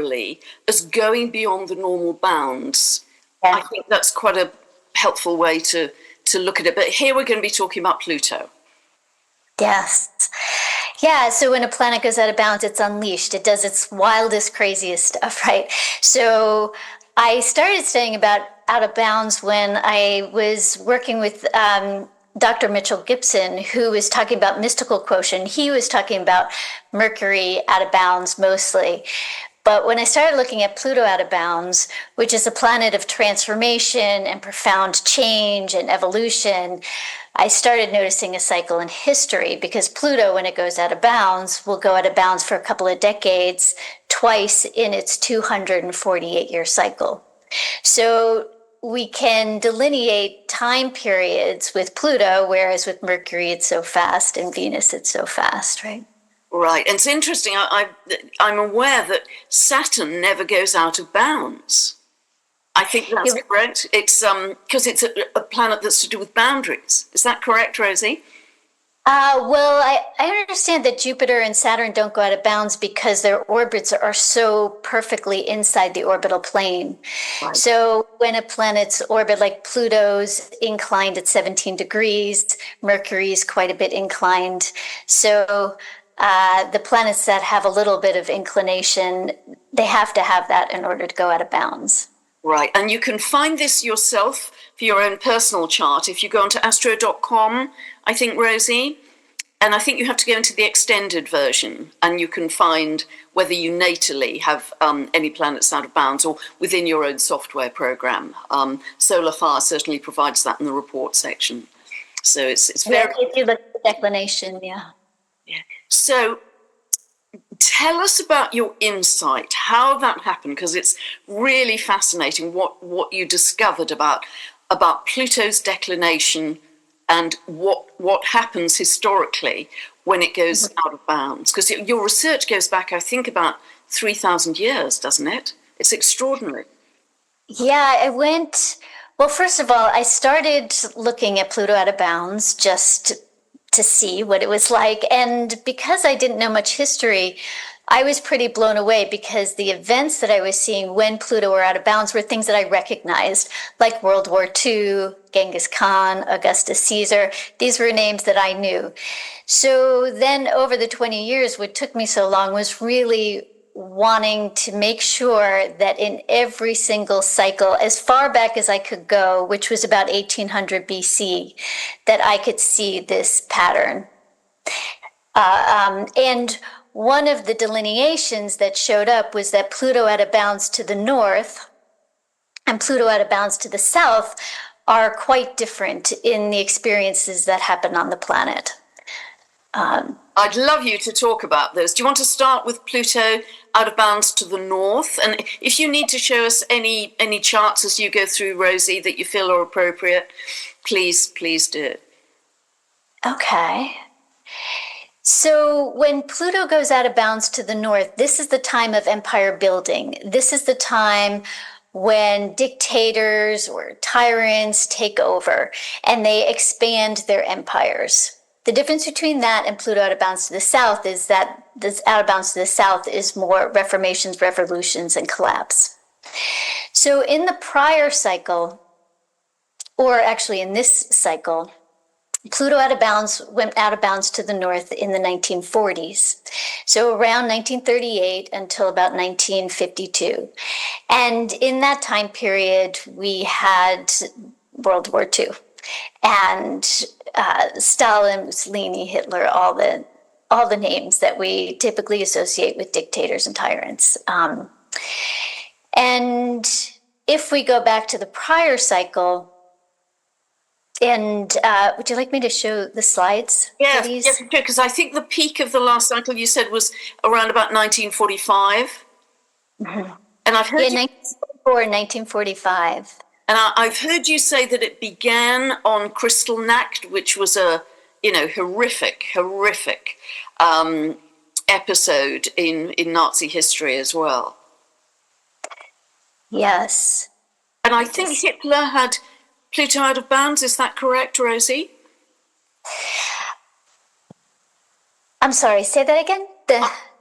literally as going beyond the normal bounds. Yeah. I think that's quite a helpful way to look at it. But here we're going to be talking about Pluto. Yes. Yeah, so when a planet goes out of bounds, it's unleashed. It does its wildest, craziest stuff, right? So I started studying about out of bounds when I was working with Dr. Mitchell Gibson, who was talking about mystical quotient. He was talking about Mercury out of bounds mostly. But when I started looking at Pluto out of bounds, which is a planet of transformation and profound change and evolution, I started noticing a cycle in history, because Pluto, when it goes out of bounds, will go out of bounds for a couple of decades, twice in its 248-year cycle. So we can delineate time periods with Pluto, whereas with Mercury it's so fast and Venus it's so fast, right? Right, and it's interesting. I'm aware that Saturn never goes out of bounds. I think that's correct. It's because it's a planet that's to do with boundaries. Is that correct, Rosie? Well, I understand that Jupiter and Saturn don't go out of bounds because their orbits are so perfectly inside the orbital plane. Right. So when a planet's orbit, like Pluto's inclined at 17 degrees, Mercury's quite a bit inclined. So the planets that have a little bit of inclination, they have to have that in order to go out of bounds. Right, and you can find this yourself for your own personal chart if you go onto astro.com, I think, Rosie, and I think you have to go into the extended version, and you can find whether you natally have any planets out of bounds or within your own software program. SolarFire certainly provides that in the report section. So it's very... Yeah, if you look at the declination, yeah. So tell us about your insight, how that happened, because it's really fascinating what you discovered about Pluto's declination and what happens historically when it goes out of bounds. Because your research goes back, I think, about 3,000 years, doesn't it? It's extraordinary. Yeah, well, first of all, I started looking at Pluto out of bounds just to see what it was like. And because I didn't know much history, I was pretty blown away, because the events that I was seeing when Pluto were out of bounds were things that I recognized, like World War II, Genghis Khan, Augustus Caesar. These were names that I knew. So then over the 20 years, what took me so long was really wanting to make sure that in every single cycle, as far back as I could go, which was about 1800 BC, that I could see this pattern. And one of the delineations that showed up was that Pluto out of bounds to the north and Pluto out of bounds to the south are quite different in the experiences that happen on the planet. I'd love you to talk about those. Do you want to start with Pluto out of bounds to the north? And if you need to show us any charts as you go through, Rosie, that you feel are appropriate, please do. Okay. So when Pluto goes out of bounds to the north, this is the time of empire building. This is the time when dictators or tyrants take over and they expand their empires. The difference between that and Pluto out of bounds to the south is that this out of bounds to the south is more reformations, revolutions, and collapse. So in the prior cycle, or actually in this cycle, Pluto out of bounds went out of bounds to the north in the 1940s. So around 1938 until about 1952. And in that time period, we had World War II. And Stalin, Mussolini, Hitler, all the names that we typically associate with dictators and tyrants. And if we go back to the prior cycle, and would you like me to show the slides? Yes, because I think the peak of the last cycle you said was around about 1945. Mm-hmm. And I've heard 1944 and 1945. And I've heard you say that it began on Kristallnacht, which was a, horrific episode in Nazi history as well. Yes. And I think Hitler had Pluto out of bounds. Is that correct, Rosie? I'm sorry, say that again?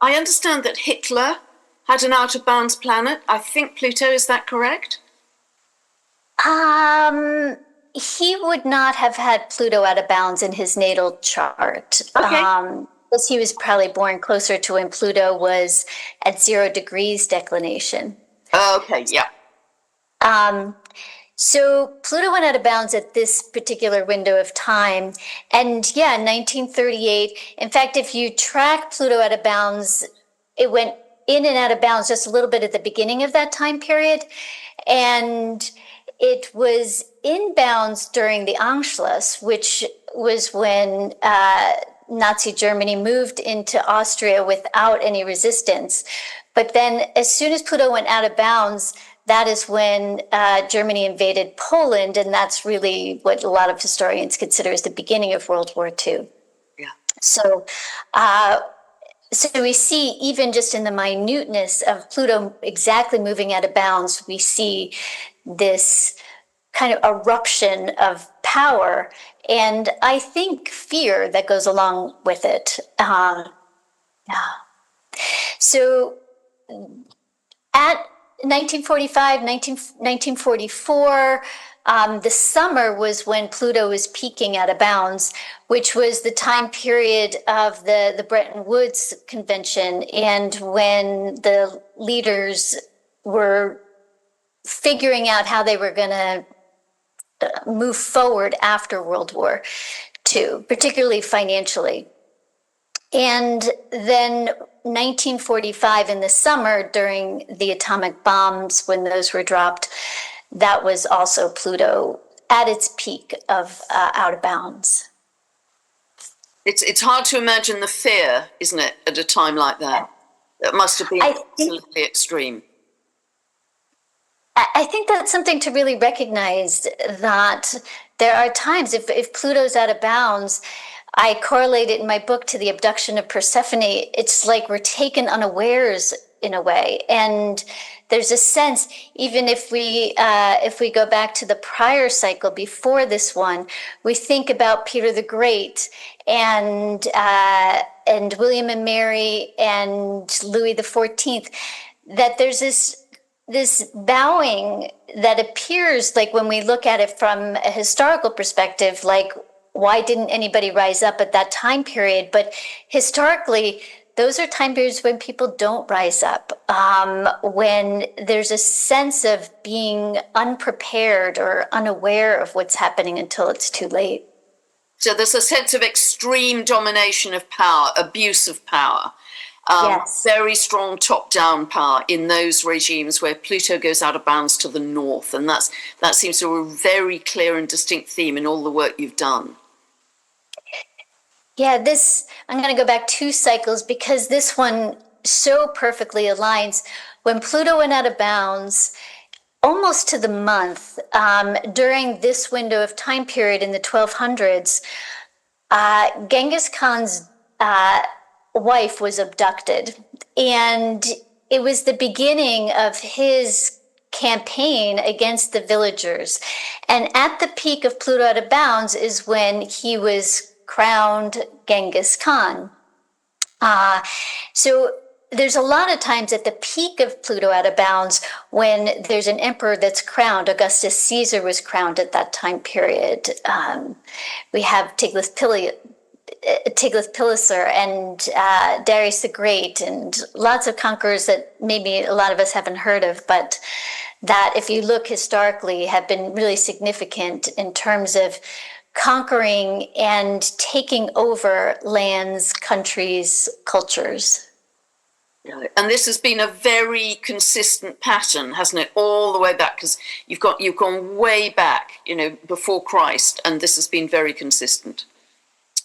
I understand that Hitler had an out of bounds planet. I think Pluto, is that correct? He would not have had Pluto out of bounds in his natal chart. Okay. Because he was probably born closer to when Pluto was at 0 degrees declination. Okay, yeah. So Pluto went out of bounds at this particular window of time. And yeah, 1938. In fact, if you track Pluto out of bounds, it went in and out of bounds just a little bit at the beginning of that time period. And it was in bounds during the Anschluss, which was when Nazi Germany moved into Austria without any resistance. But then as soon as Pluto went out of bounds, that is when Germany invaded Poland, and that's really what a lot of historians consider as the beginning of World War II. Yeah. So we see, even just in the minuteness of Pluto exactly moving out of bounds, we see this kind of eruption of power, and I think fear that goes along with it. So at 1945, 1944, the summer was when Pluto was peaking out of bounds, which was the time period of the Bretton Woods Convention, and when the leaders were figuring out how they were going to move forward after World War II, particularly financially. And then 1945 in the summer, during the atomic bombs, when those were dropped, that was also Pluto at its peak of out of bounds. It's hard to imagine the fear, isn't it, at a time like that? That must have been absolutely extreme. I think that's something to really recognize, that there are times, if Pluto's out of bounds, I correlate it in my book to the abduction of Persephone. It's like we're taken unawares in a way. And there's a sense, even if we go back to the prior cycle before this one, we think about Peter the Great and William and Mary and Louis the 14th, that there's this bowing that appears, like when we look at it from a historical perspective, like, why didn't anybody rise up at that time period? But historically, those are time periods when people don't rise up, when there's a sense of being unprepared or unaware of what's happening until it's too late. So there's a sense of extreme domination of power, abuse of power. Yes. Very strong top-down power in those regimes where Pluto goes out of bounds to the north. And that seems to be a very clear and distinct theme in all the work you've done. Yeah, I'm going to go back 2 cycles because this one so perfectly aligns. When Pluto went out of bounds, almost to the month, during this window of time period in the 1200s, Genghis Khan's wife was abducted. And it was the beginning of his campaign against the villagers. And at the peak of Pluto out of bounds is when he was crowned Genghis Khan. So there's a lot of times at the peak of Pluto out of bounds when there's an emperor that's crowned. Augustus Caesar was crowned at that time period. We have Tiglath-Pileser and Darius the Great, and lots of conquerors that maybe a lot of us haven't heard of, but that, if you look historically, have been really significant in terms of conquering and taking over lands, countries, cultures. And this has been a very consistent pattern, hasn't it, all the way back? Because you've gone way back, before Christ, and this has been very consistent.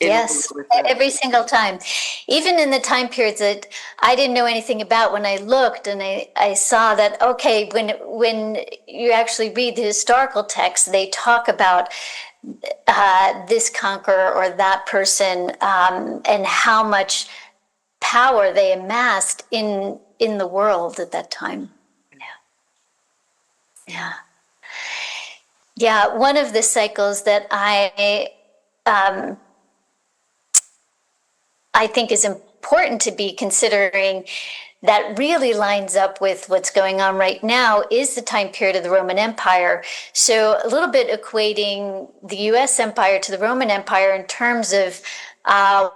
Yes, every single time. Even in the time periods that I didn't know anything about, when I looked and I saw that, okay, when you actually read the historical text, they talk about this conqueror or that person, and how much power they amassed in the world at that time. Yeah. One of the cycles that I think is important to be considering that really lines up with what's going on right now is the time period of the Roman Empire. So a little bit equating the US Empire to the Roman Empire in terms of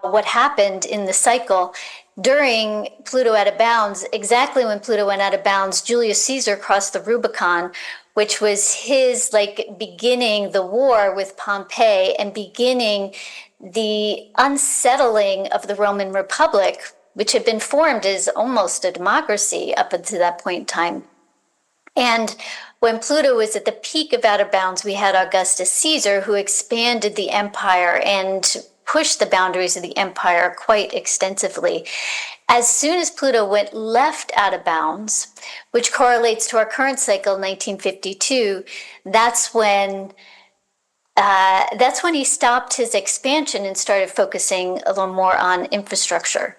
what happened in the cycle. During Pluto out of bounds, exactly when Pluto went out of bounds, Julius Caesar crossed the Rubicon, which was his beginning the war with Pompey and beginning the unsettling of the Roman Republic, which had been formed as almost a democracy up until that point in time. And when Pluto was at the peak of out of bounds, we had Augustus Caesar, who expanded the empire and pushed the boundaries of the empire quite extensively. As soon as Pluto went left out of bounds, which correlates to our current cycle, 1952, that's when he stopped his expansion and started focusing a little more on infrastructure.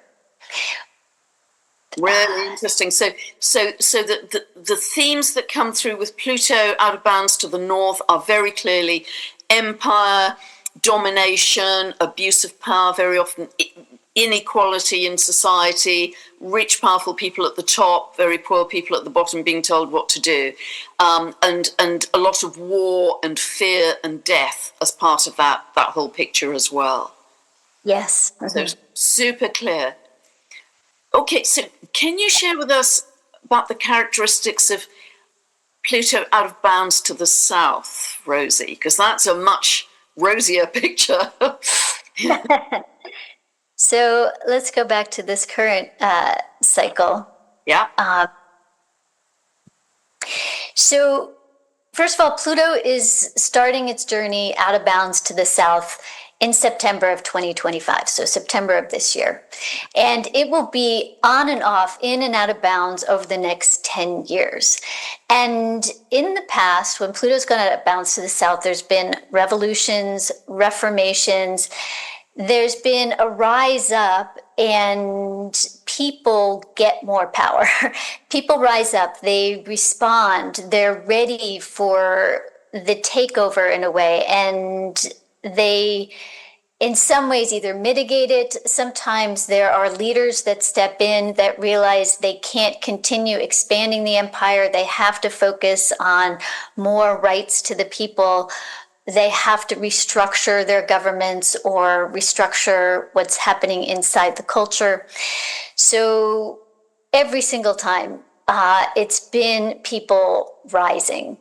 Really interesting. So the themes that come through with Pluto out of bounds to the north are very clearly empire, domination, abuse of power, very often inequality in society, rich, powerful people at the top, very poor people at the bottom being told what to do, and a lot of war and fear and death as part of that whole picture as well. Yes. So super clear. Okay, so can you share with us about the characteristics of Pluto out of bounds to the south, Rosie? Because that's a much rosier picture. So let's go back to this current cycle. Yeah. So first of all, Pluto is starting its journey out of bounds to the south in September of 2025, so September of this year. And it will be on and off, in and out of bounds over the next 10 years. And in the past, when Pluto's gone out of bounds to the south, there's been revolutions, reformations, there's been a rise up, and people get more power. People rise up, they respond, they're ready for the takeover in a way, and they, in some ways, either mitigate it. Sometimes there are leaders that step in that realize they can't continue expanding the empire. They have to focus on more rights to the people. They have to restructure their governments or restructure what's happening inside the culture. So every single time, it's been people rising.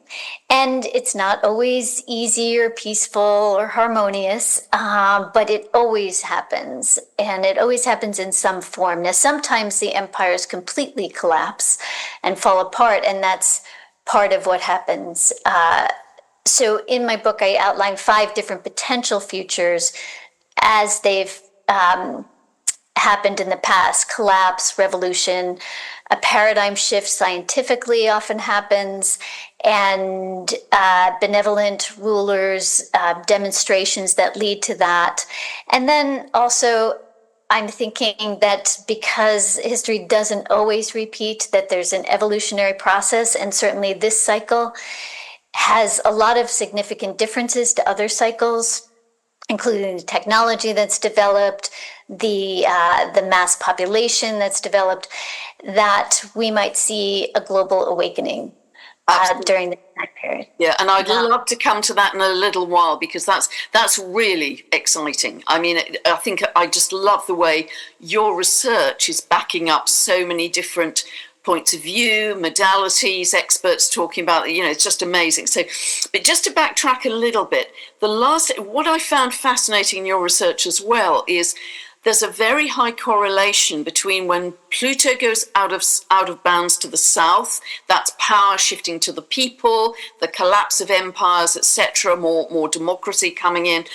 And it's not always easy or peaceful or harmonious, but it always happens. And it always happens in some form. Now, sometimes the empires completely collapse and fall apart, and that's part of what happens. So in my book, I outline 5 different potential futures as they've happened in the past: collapse, revolution, a paradigm shift scientifically often happens, and benevolent rulers, demonstrations that lead to that. And then also, I'm thinking that because history doesn't always repeat, that there's an evolutionary process, and certainly this cycle has a lot of significant differences to other cycles, including the technology that's developed, the mass population that's developed, that we might see a global awakening during the time period. Yeah, and I'd love to come to that in a little while, because that's really exciting. I mean, I think I just love the way your research is backing up so many different points of view, modalities, experts talking about it. It's just amazing. So, but just to backtrack a little bit, what I found fascinating in your research as well is there's a very high correlation between when Pluto goes out of bounds to the south, that's power shifting to the people, the collapse of empires, etc., more democracy coming in,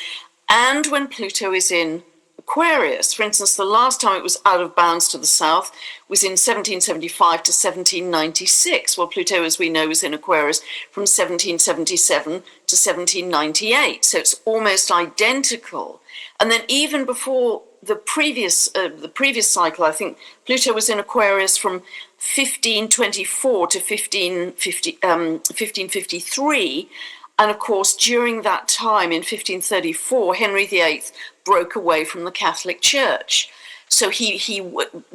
and when Pluto is in Aquarius. For instance, the last time it was out of bounds to the south was in 1775 to 1796. Well, Pluto, as we know, was in Aquarius from 1777 to 1798. So it's almost identical. And then even before the previous cycle, I think Pluto was in Aquarius from 1524 to 1553. And of course, during that time in 1534, Henry VIII broke away from the Catholic Church. So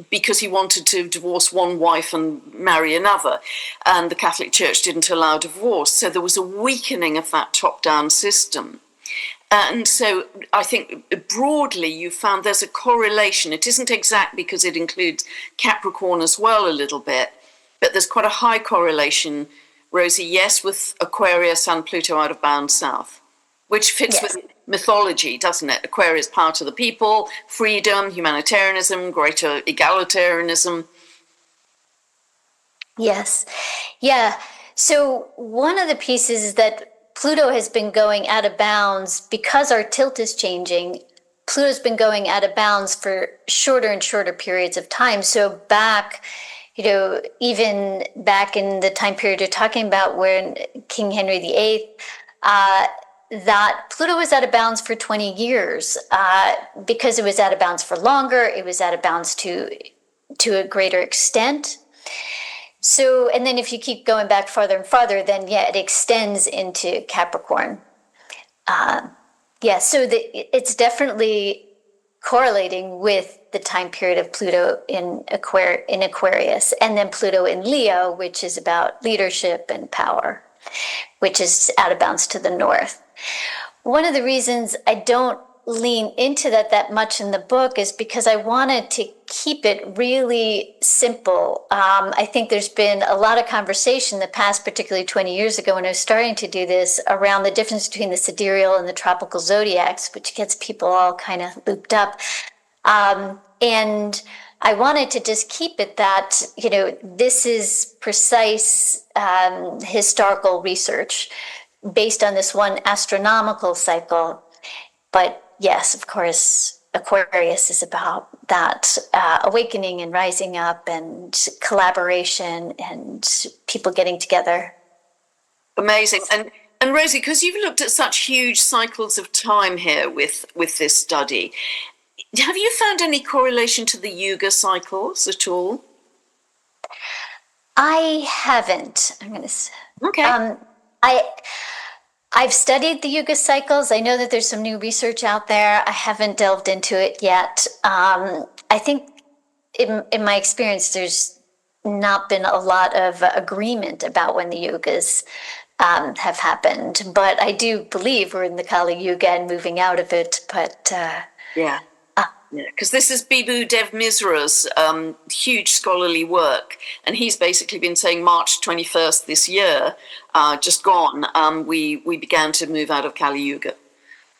because he wanted to divorce one wife and marry another, and the Catholic Church didn't allow divorce. So there was a weakening of that top-down system. And so I think broadly you found there's a correlation. It isn't exact because it includes Capricorn as well a little bit, but there's quite a high correlation, Rosie, yes, with Aquarius and Pluto out of bounds south, which fits with mythology, doesn't it? Aquarius, power to the people, freedom, humanitarianism, greater egalitarianism. Yes. Yeah. So one of the pieces is that Pluto has been going out of bounds because our tilt is changing. Pluto's been going out of bounds for shorter and shorter periods of time. So back, even back in the time period you're talking about when King Henry VIII, that Pluto was out of bounds for 20 years because it was out of bounds for longer. It was out of bounds to a greater extent. So, and then if you keep going back farther and farther, then it extends into Capricorn. So it's definitely correlating with the time period of Pluto in Aquarius, and then Pluto in Leo, which is about leadership and power, which is out of bounds to the north. One of the reasons I don't lean into that much in the book is because I wanted to keep it really simple. I think there's been a lot of conversation in the past, particularly 20 years ago when I was starting to do this, around the difference between the sidereal and the tropical zodiacs, which gets people all kind of looped up. And I wanted to just keep it that, this is precise historical research based on this one astronomical cycle. But yes, of course, Aquarius is about that awakening and rising up and collaboration and people getting together. Amazing. And Rosie, because you've looked at such huge cycles of time here with this study, have you found any correlation to the Yuga cycles at all? I haven't. I'm going to say. Okay. I've studied the Yuga cycles. I know that there's some new research out there. I haven't delved into it yet. I think in my experience, there's not been a lot of agreement about when the Yugas have happened. But I do believe we're in the Kali Yuga and moving out of it. But because this is Bibhu Dev Misra's huge scholarly work, and he's basically been saying March 21st this year, just gone, we began to move out of Kali Yuga.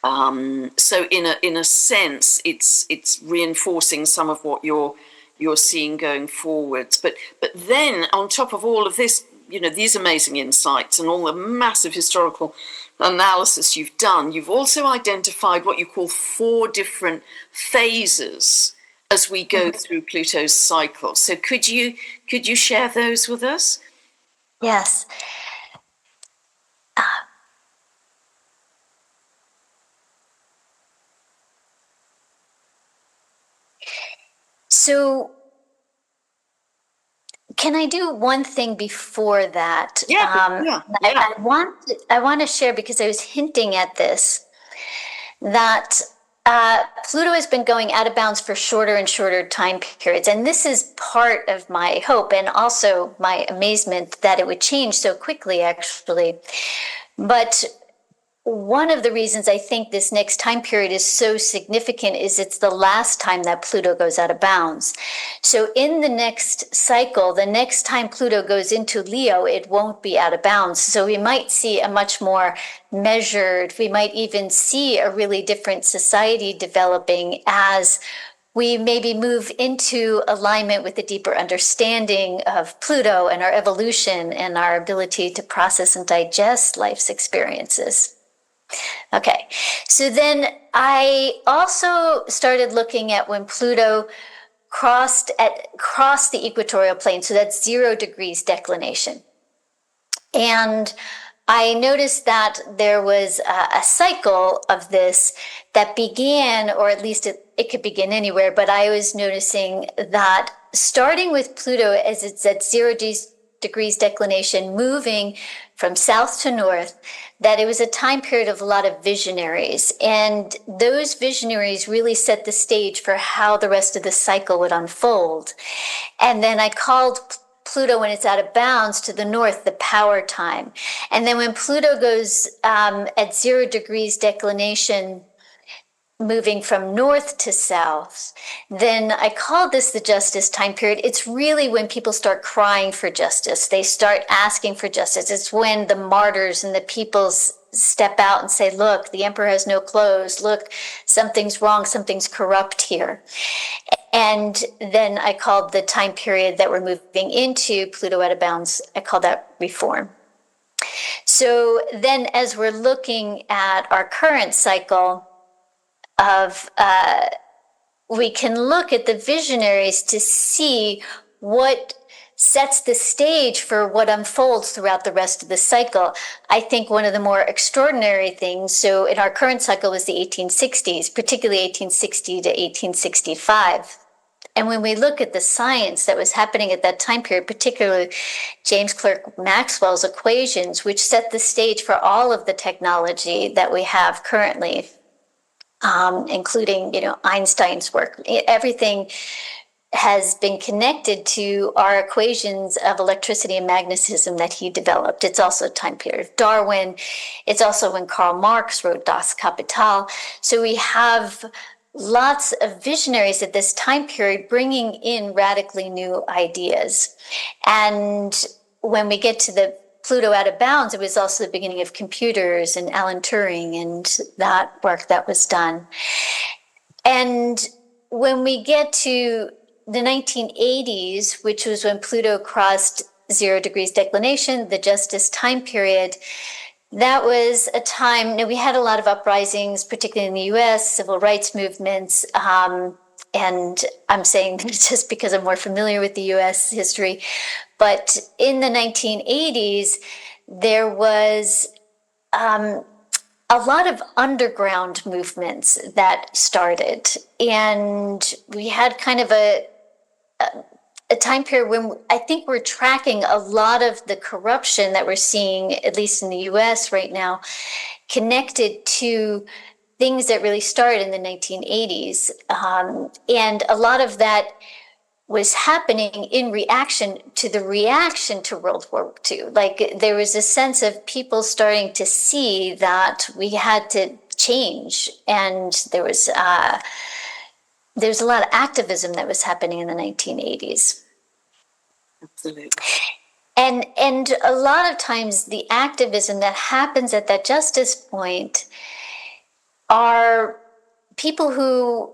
So in a sense, it's reinforcing some of what you're seeing going forwards. But then on top of all of this, these amazing insights and all the massive historical analysis you've done, you've also identified what you call 4 different phases as we go through Pluto's cycle. So could you share those with us? Yes. So can I do one thing before that? Yeah. I want to share, because I was hinting at this, that Pluto has been going out of bounds for shorter and shorter time periods. And this is part of my hope and also my amazement that it would change so quickly, actually. But one of the reasons I think this next time period is so significant is it's the last time that Pluto goes out of bounds. So in the next cycle, the next time Pluto goes into Leo, it won't be out of bounds. So we might see a much more measured, we might even see a really different society developing as we maybe move into alignment with a deeper understanding of Pluto and our evolution and our ability to process and digest life's experiences. Okay, so then I also started looking at when Pluto crossed the equatorial plane, so that's 0 degrees declination. And I noticed that there was a cycle of this that began, or at least it could begin anywhere, but I was noticing that starting with Pluto as it's at 0 degrees declination, moving from south to north, that it was a time period of a lot of visionaries. And those visionaries really set the stage for how the rest of the cycle would unfold. And then I called Pluto, when it's out of bounds to the north, the power time. And then when Pluto goes at 0 degrees declination, moving from north to south, then I call this the justice time period. It's really when people start crying for justice. They start asking for justice. It's when the martyrs and the peoples step out and say, look, the emperor has no clothes. Look, something's wrong. Something's corrupt here. And then I called the time period that we're moving into, Pluto out of bounds, I call that reform. So then as we're looking at our current cycle, we can look at the visionaries to see what sets the stage for what unfolds throughout the rest of the cycle. I think one of the more extraordinary things, so in our current cycle was the 1860s, particularly 1860 to 1865. And when we look at the science that was happening at that time period, particularly James Clerk Maxwell's equations, which set the stage for all of the technology that we have currently, including, Einstein's work. Everything has been connected to our equations of electricity and magnetism that he developed. It's also a time period of Darwin. It's also when Karl Marx wrote Das Kapital. So we have lots of visionaries at this time period bringing in radically new ideas. And when we get to the Pluto out of bounds, it was also the beginning of computers and Alan Turing and that work that was done. And when we get to the 1980s, which was when Pluto crossed 0 degrees declination, the justice time period, that was a time, we had a lot of uprisings, particularly in the US, civil rights movements. And I'm saying this just because I'm more familiar with the US history. But in the 1980s, there was a lot of underground movements that started. And we had kind of a time period when I think we're tracking a lot of the corruption that we're seeing, at least in the US right now, connected to things that really started in the 1980s. And a lot of that was happening in reaction to World War II. Like there was a sense of people starting to see that we had to change, and there was a lot of activism that was happening in the 1980s. Absolutely. And a lot of times the activism that happens at that justice point are people who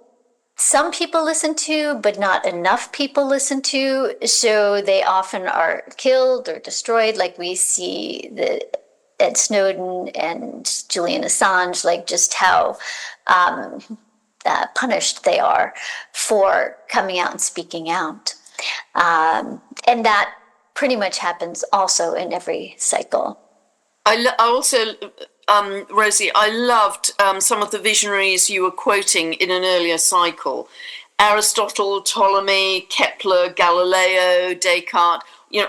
some people listen to, but not enough people listen to. So they often are killed or destroyed, like we see Ed Snowden and Julian Assange, like just how punished they are for coming out and speaking out. And that pretty much happens also in every cycle. I also, Rosie, I loved some of the visionaries you were quoting in an earlier cycle. Aristotle, Ptolemy, Kepler, Galileo, Descartes,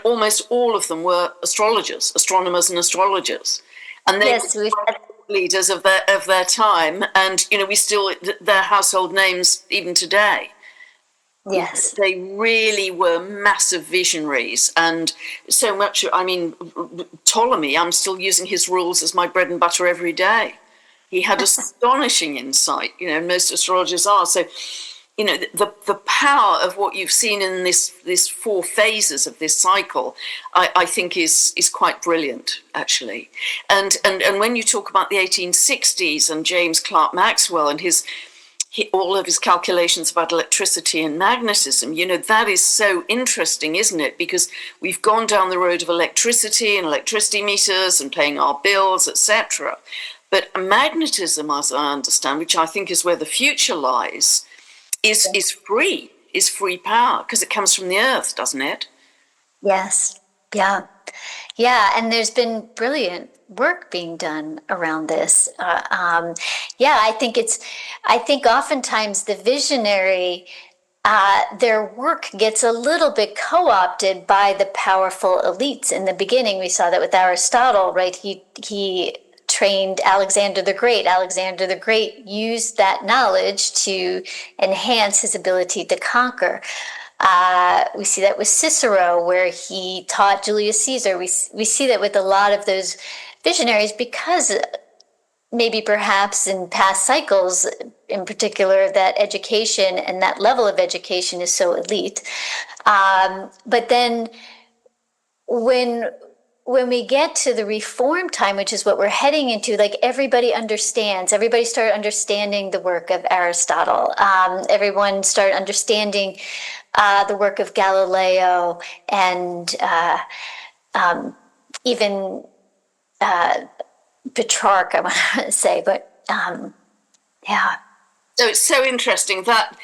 almost all of them were astrologers, astronomers and astrologers. And they were leaders of their time. And, we still, their household names even today. Yes. They really were massive visionaries. And so much, Ptolemy, I'm still using his rules as my bread and butter every day. He had astonishing insight, most astrologers are. So, the power of what you've seen in this 4 phases of this cycle, I think is quite brilliant, actually. And when you talk about the 1860s and James Clerk Maxwell and all of his calculations about electricity and magnetism, that is so interesting, isn't it? Because we've gone down the road of electricity and electricity meters and paying our bills, etc. But magnetism, as I understand, which I think is where the future lies, is free power, because it comes from the earth, doesn't it? Yes. Yeah, and there's been brilliant work being done around this. I think oftentimes the visionary their work gets a little bit co-opted by the powerful elites. In the beginning, we saw that with Aristotle, right? He trained Alexander the Great. Alexander the Great used that knowledge to enhance his ability to conquer. We see that with Cicero, where he taught Julius Caesar. We see that with a lot of those visionaries, because maybe perhaps in past cycles, in particular, that education and that level of education is so elite. But then when we get to the reform time, which is what we're heading into, like everybody started understanding the work of Aristotle. Everyone started understanding the work of Galileo, and even Petrarch, I want to say, but yeah. So it's so interesting that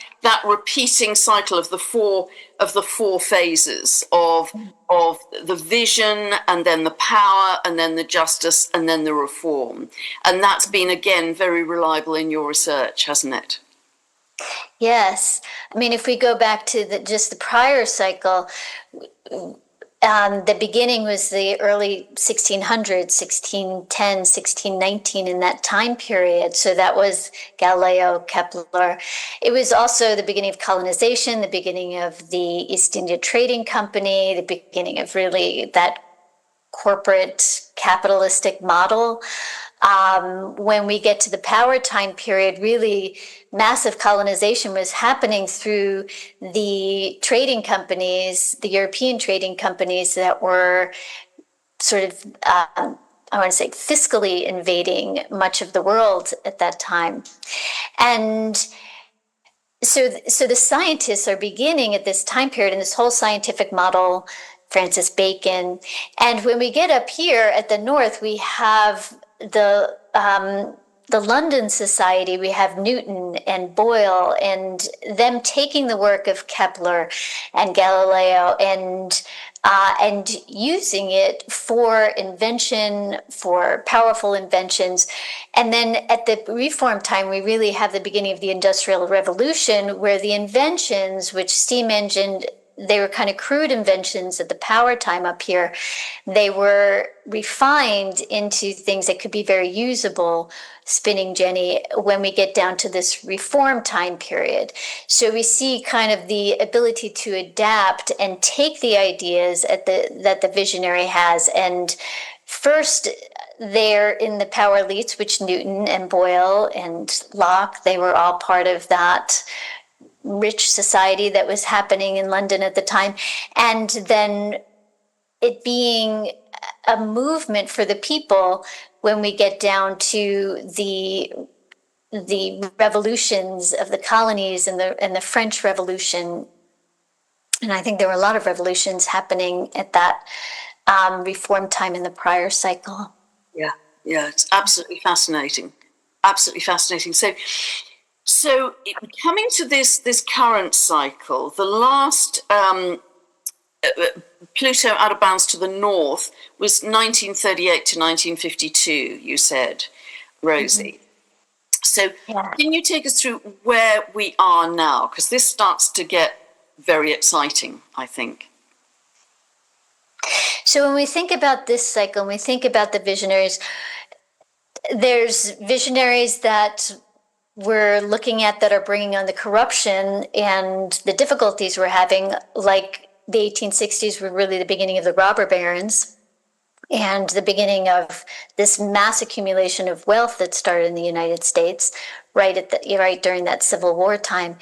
repeating cycle of the four phases of the vision, and then the power, and then the justice, and then the reform, and that's been again very reliable in your research, hasn't it? Yes. I mean, if we go back to just the prior cycle, the beginning was the early 1600s, 1610, 1619, in that time period. So that was Galileo, Kepler. It was also the beginning of colonization, the beginning of the East India Trading Company, the beginning of really that corporate capitalistic model. When we get to the power time period, really massive colonization was happening through the trading companies, the European trading companies that were sort of, I want to say, fiscally invading much of the world at that time. And so the scientists are beginning at this time period in this whole scientific model, Francis Bacon. And when we get up here at the north, we have the London Society. We have Newton and Boyle, and them taking the work of Kepler and Galileo and using it for invention, for powerful inventions. And then at the reform time, we really have the beginning of the Industrial Revolution, where the inventions, which steam engine, they were kind of crude inventions at the power time up here, they were refined into things that could be very usable, spinning jenny, when we get down to this reform time period. So we see kind of the ability to adapt and take the ideas that the visionary has. And first, they're in the power elites, which Newton and Boyle and Locke, they were all part of that rich society that was happening in London at the time. And then it being a movement for the people when we get down to the revolutions of the colonies and the French Revolution. And I think there were a lot of revolutions happening at that reform time in the prior cycle. Yeah, it's absolutely fascinating. Absolutely fascinating. So coming to this current cycle, the last Pluto out of bounds to the north was 1938 to 1952, you said, Rosie. Mm-hmm. So Can you take us through where we are now? Because this starts to get very exciting, I think. So when we think about this cycle, and we think about the visionaries, there's visionaries that we're looking at that are bringing on the corruption and the difficulties we're having, like the 1860s were really the beginning of the robber barons and the beginning of this mass accumulation of wealth that started in the United States right during that Civil War time.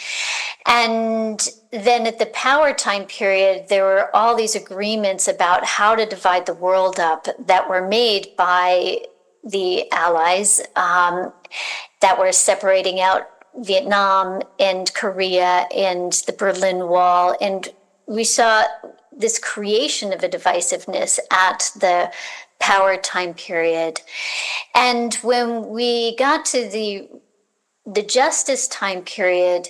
And then at the power time period, there were all these agreements about how to divide the world up that were made by the Allies, that were separating out Vietnam and Korea and the Berlin Wall. And we saw this creation of a divisiveness at the power time period. And when we got to the justice time period,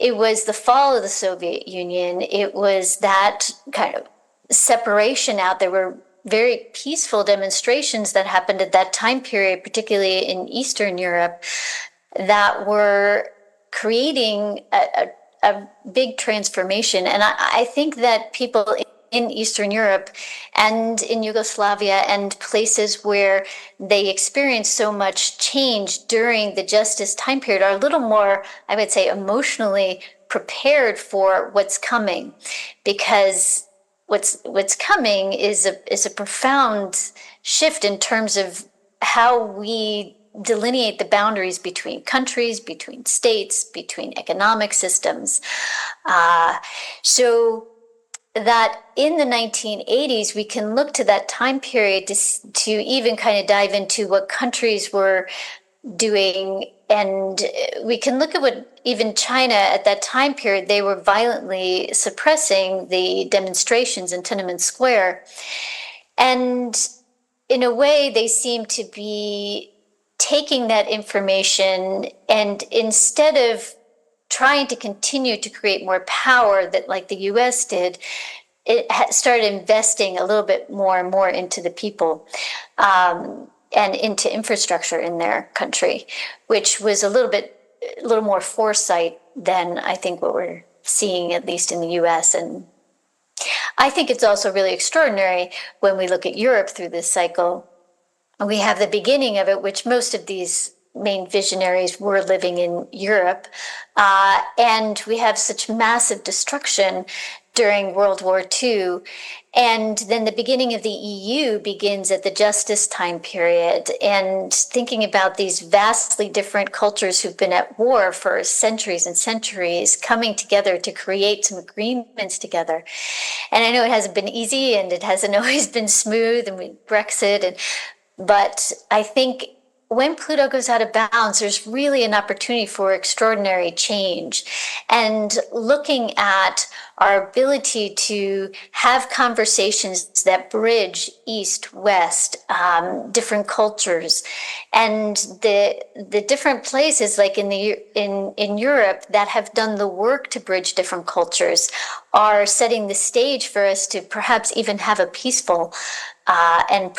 it was the fall of the Soviet Union. It was that kind of separation out. There were very peaceful demonstrations that happened at that time period, particularly in Eastern Europe, that were creating a big transformation. And I think that people in Eastern Europe and in Yugoslavia and places where they experienced so much change during the Justice time period are a little more, I would say, emotionally prepared for what's coming, because what's coming is a profound shift in terms of how we delineate the boundaries between countries, between states, between economic systems. So that in the 1980s, we can look to that time period to even kind of dive into what countries were doing. And we can look at what even China at that time period, they were violently suppressing the demonstrations in Tiananmen Square. And in a way, they seem to be taking that information, and instead of trying to continue to create more power that like the US did, it started investing a little bit more and more into the people, and into infrastructure in their country, which was a little more foresight than I think what we're seeing, at least in the US. And I think it's also really extraordinary when we look at Europe through this cycle. We have the beginning of it, which most of these main visionaries were living in Europe. And we have such massive destruction during World War II. And then the beginning of the EU begins at the Justice time period. And thinking about these vastly different cultures who've been at war for centuries and centuries coming together to create some agreements together. And I know it hasn't been easy, and it hasn't always been smooth, and with Brexit, but I think when Pluto goes out of bounds, there's really an opportunity for extraordinary change. And looking at our ability to have conversations that bridge East, West, different cultures, and the different places like in Europe that have done the work to bridge different cultures are setting the stage for us to perhaps even have a peaceful and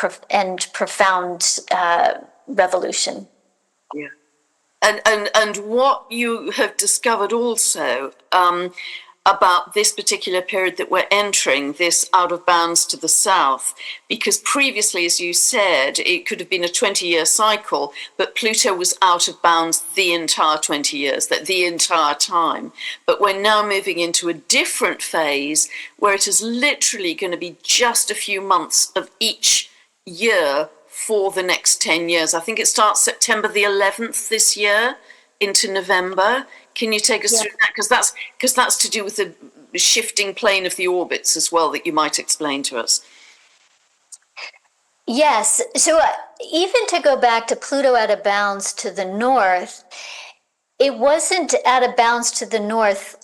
profound revolution. Yeah. And what you have discovered also about this particular period that we're entering, this out of bounds to the south, because previously, as you said, it could have been a 20-year cycle, but Pluto was out of bounds the entire 20 years, the entire time. But we're now moving into a different phase where it is literally going to be just a few months of each year for the next 10 years. I think it starts September the 11th this year into November. Can you take us through that? Because that's to do with the shifting plane of the orbits as well, that you might explain to us. Yes. So even to go back to Pluto out of bounds to the north, it wasn't out of bounds to the north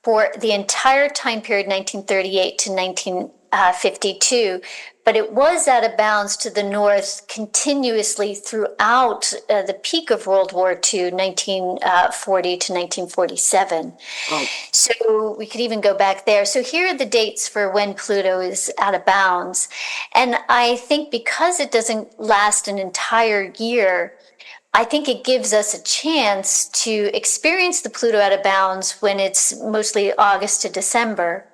for the entire time period, 1938 to 1952, but it was out of bounds to the north continuously throughout the peak of World War II, 1940 to 1947. Right. So we could even go back there. So here are the dates for when Pluto is out of bounds. And I think because it doesn't last an entire year, I think it gives us a chance to experience the Pluto out of bounds when it's mostly August to December,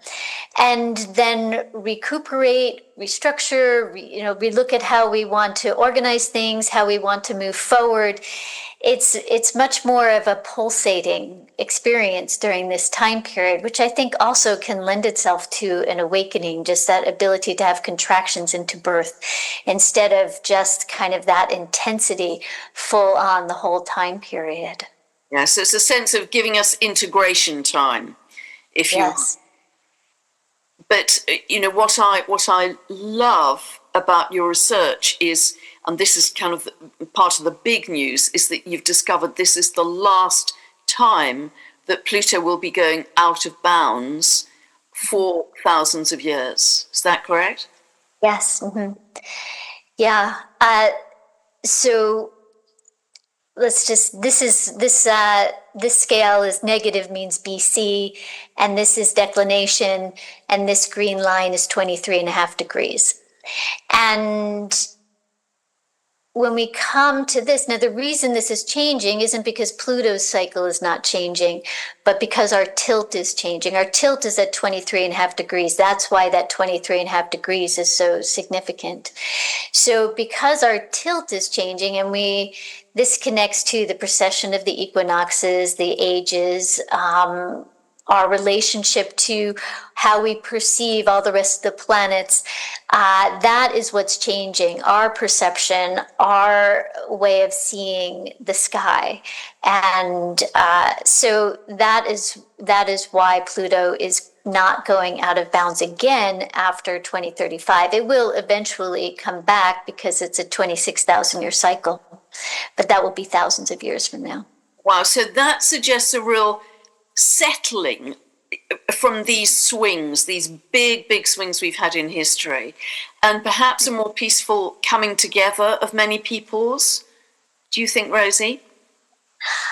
and then recuperate, restructure, relook at how we want to organize things, how we want to move forward. It's much more of a pulsating experience during this time period, which I think also can lend itself to an awakening, just that ability to have contractions into birth instead of just kind of that intensity full on the whole time period. Yeah, so it's a sense of giving us integration time, if you. Yes. But what I love about your research is, and this is kind of part of the big news, is that you've discovered this is the last time that Pluto will be going out of bounds for thousands of years. Is that correct? Yes. Mm-hmm. Yeah. So this scale is negative, means BC, and this is declination, and this green line is 23.5 degrees. And when we come to this, now the reason this is changing isn't because Pluto's cycle is not changing, but because our tilt is changing. Our tilt is at 23.5 degrees. That's why that 23.5 degrees is so significant. So because our tilt is changing, and this connects to the precession of the equinoxes, the ages, our relationship to how we perceive all the rest of the planets, that is what's changing. Our perception, our way of seeing the sky. And so that is why Pluto is not going out of bounds again after 2035. It will eventually come back because it's a 26,000 year cycle, but that will be thousands of years from now. Wow, so that suggests a real settling from these swings, these big swings we've had in history, and perhaps a more peaceful coming together of many peoples. Do you think, Rosie?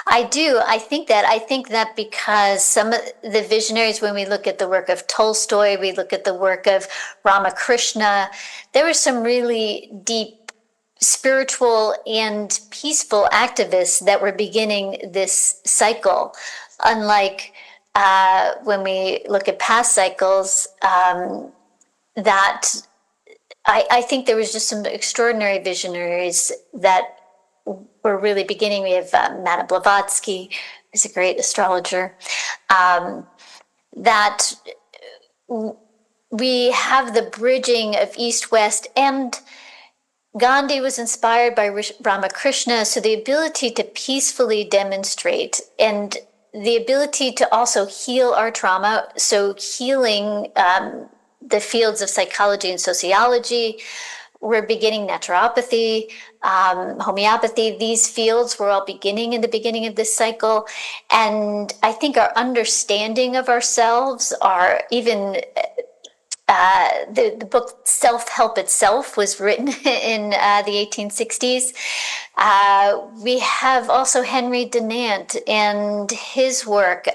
I do. I think that because some of the visionaries, when we look at the work of Tolstoy, we look at the work of Ramakrishna, there were some really deep spiritual and peaceful activists that were beginning this cycle. Unlike when we look at past cycles, that I think there was just some extraordinary visionaries that were really beginning. We have Madame Blavatsky, who's a great astrologer. That we have the bridging of East-West, and Gandhi was inspired by Ramakrishna, so the ability to peacefully demonstrate and the ability to also heal our trauma, so healing the fields of psychology and sociology. We're beginning naturopathy, homeopathy. These fields were all beginning in the beginning of this cycle. And I think our understanding of ourselves, our even the book Self-Help itself was written in the 1860s. We have also Henry Dunant and his work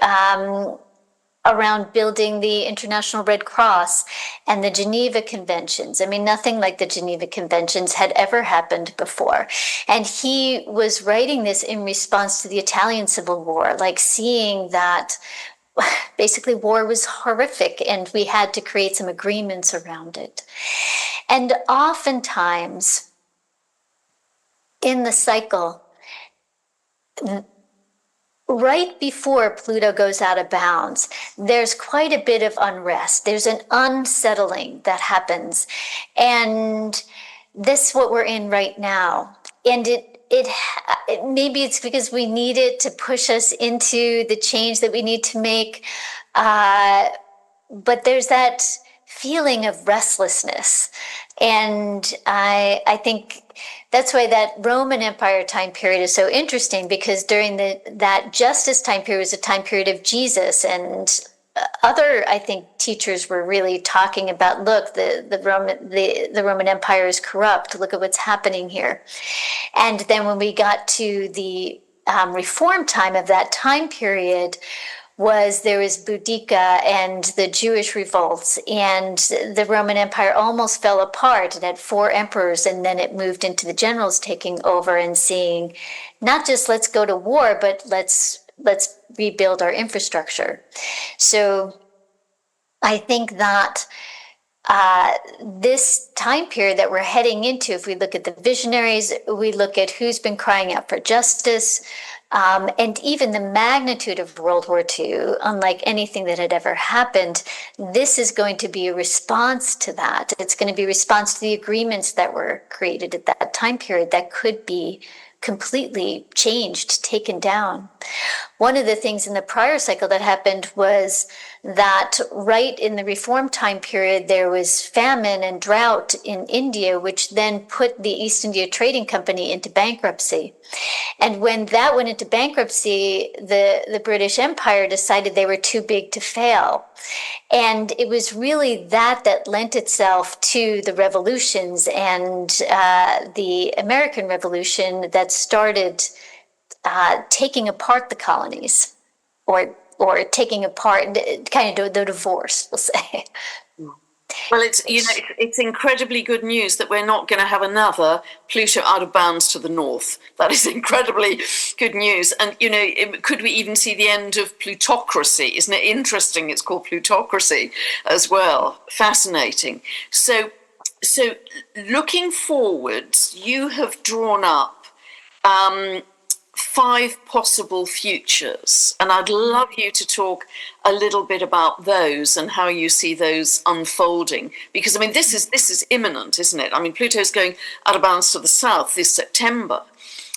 around building the International Red Cross and the Geneva Conventions. I mean, nothing like the Geneva Conventions had ever happened before. And he was writing this in response to the Italian Civil War, like seeing that basically war was horrific and we had to create some agreements around it. And oftentimes in the cycle, right before Pluto goes out of bounds, there's quite a bit of unrest. There's an unsettling that happens. And this is what we're in right now. And it maybe it's because we need it to push us into the change that we need to make. But there's that feeling of restlessness. And I think that's why that Roman Empire time period is so interesting, because during that justice time period was a time period of Jesus, and other, I think, teachers were really talking about, look, the Roman Empire is corrupt. Look at what's happening here. And then when we got to the reform time of that time period, there was Boudica and the Jewish revolts, and the Roman Empire almost fell apart. It had 4 emperors, and then it moved into the generals taking over and seeing not just let's go to war, but let's rebuild our infrastructure. So I think that this time period that we're heading into, if we look at the visionaries, we look at who's been crying out for justice, and even the magnitude of World War II, unlike anything that had ever happened, this is going to be a response to that. It's going to be a response to the agreements that were created at that time period that could be completely changed, taken down. One of the things in the prior cycle that happened was that right in the reform time period, there was famine and drought in India, which then put the East India Trading Company into bankruptcy. And when that went into bankruptcy, the British Empire decided they were too big to fail. And it was really that lent itself to the revolutions and the American Revolution that started taking apart the colonies, or taking apart kind of the divorce, we'll say. Well, it's incredibly good news that we're not going to have another Pluto out of bounds to the north. That is incredibly good news. And, could we even see the end of plutocracy? Isn't it interesting? It's called plutocracy as well. Fascinating. So looking forwards, you have drawn up 5 possible futures, and I'd love you to talk a little bit about those and how you see those unfolding. Because this is imminent, isn't it? Pluto's going out of bounds to the south this September,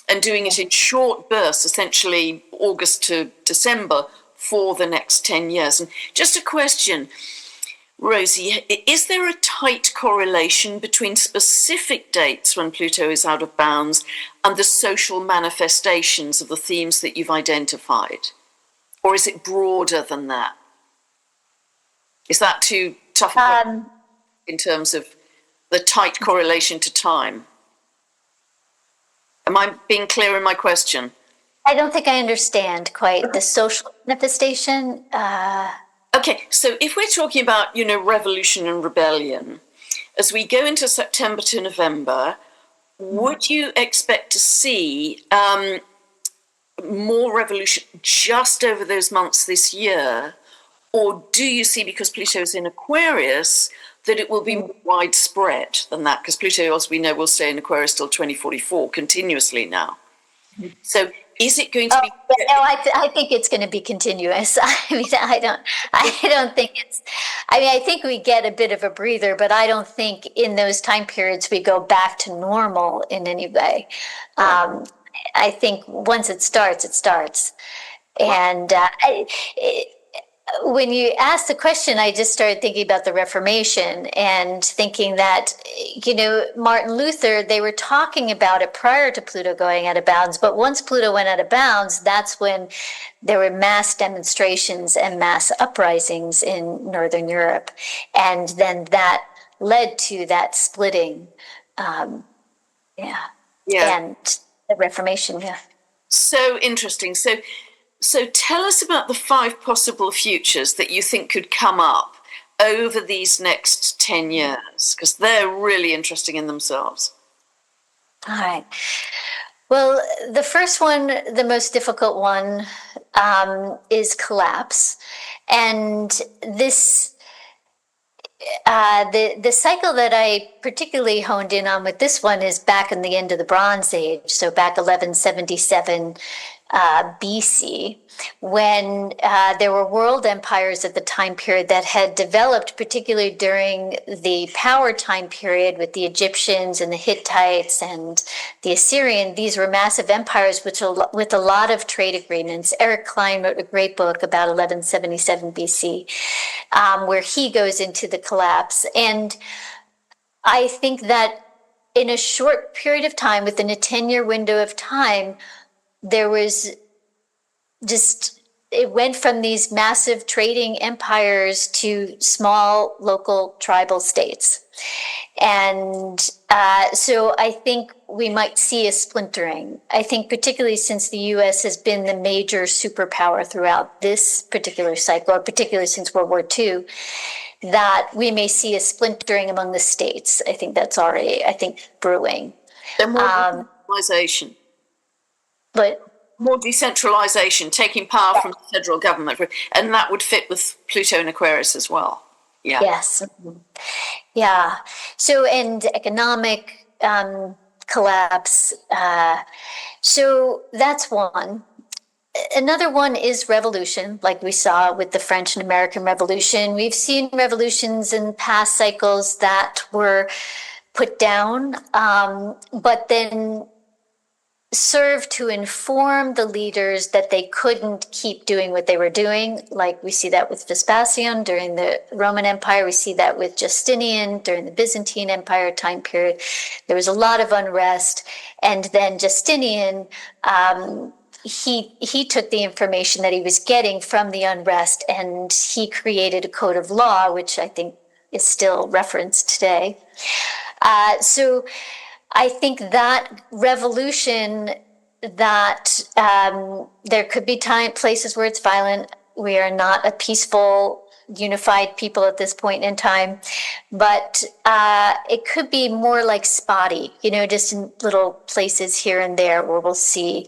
and doing it in short bursts, essentially August to December for the next 10 years. And just a question, Rosie, is there a tight correlation between specific dates when Pluto is out of bounds and the social manifestations of the themes that you've identified? Or is it broader than that? Is that too tough in terms of the tight correlation to time? Am I being clear in my question? I don't think I understand quite the social manifestation. Okay, so if we're talking about, revolution and rebellion, as we go into September to November, would you expect to see more revolution just over those months this year? Or do you see, because Pluto's in Aquarius, that it will be more widespread than that? Because Pluto, as we know, will stay in Aquarius till 2044 continuously now. So is it going to be? No, I think it's going to be continuous. I don't think it's. I think we get a bit of a breather, but I don't think in those time periods we go back to normal in any way. Right. I think once it starts, it starts. And when you asked the question, I just started thinking about the Reformation and thinking that, Martin Luther, they were talking about it prior to Pluto going out of bounds. But once Pluto went out of bounds, that's when there were mass demonstrations and mass uprisings in Northern Europe. And then that led to that splitting. And the Reformation, So interesting. So tell us about the 5 possible futures that you think could come up over these next 10 years, because they're really interesting in themselves. All right. Well, the first one, the most difficult one, is collapse. And this, the cycle that I particularly honed in on with this one is back in the end of the Bronze Age, so back 1177 BC, when there were world empires at the time period that had developed, particularly during the power time period with the Egyptians and the Hittites and the Assyrian. These were massive empires with a lot of trade agreements. Eric Klein wrote a great book about 1177 BC, where he goes into the collapse. And I think that in a short period of time, within a 10-year window of time, there was it went from these massive trading empires to small local tribal states. And so I think we might see a splintering. I think particularly since the U.S. has been the major superpower throughout this particular cycle, or particularly since World War II, that we may see a splintering among the states. I think that's already, brewing. And more decentralization. But more decentralization, taking power from the federal government, and that would fit with Pluto and Aquarius as well. Yeah. Yes. Yeah. So, and economic collapse. So that's one. Another one is revolution, like we saw with the French and American Revolution. We've seen revolutions in past cycles that were put down, but then serve to inform the leaders that they couldn't keep doing what they were doing. Like we see that with Vespasian during the Roman Empire. We see that with Justinian during the Byzantine Empire time period. There was a lot of unrest. And then Justinian, he took the information that he was getting from the unrest, and he created a code of law, which I think is still referenced today. So I think that revolution, that there could be places where it's violent. We are not a peaceful unified people at this point in time, but it could be more like spotty, just in little places here and there where we'll see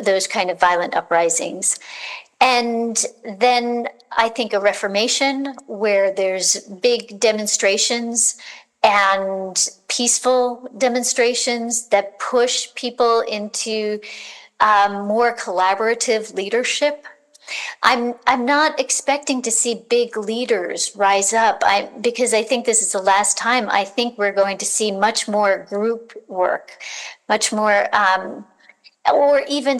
those kind of violent uprisings. And then I think a reformation where there's big demonstrations and peaceful demonstrations that push people into more collaborative leadership. I'm not expecting to see big leaders rise up. Because I think this is the last time. I think we're going to see much more group work, much more, or even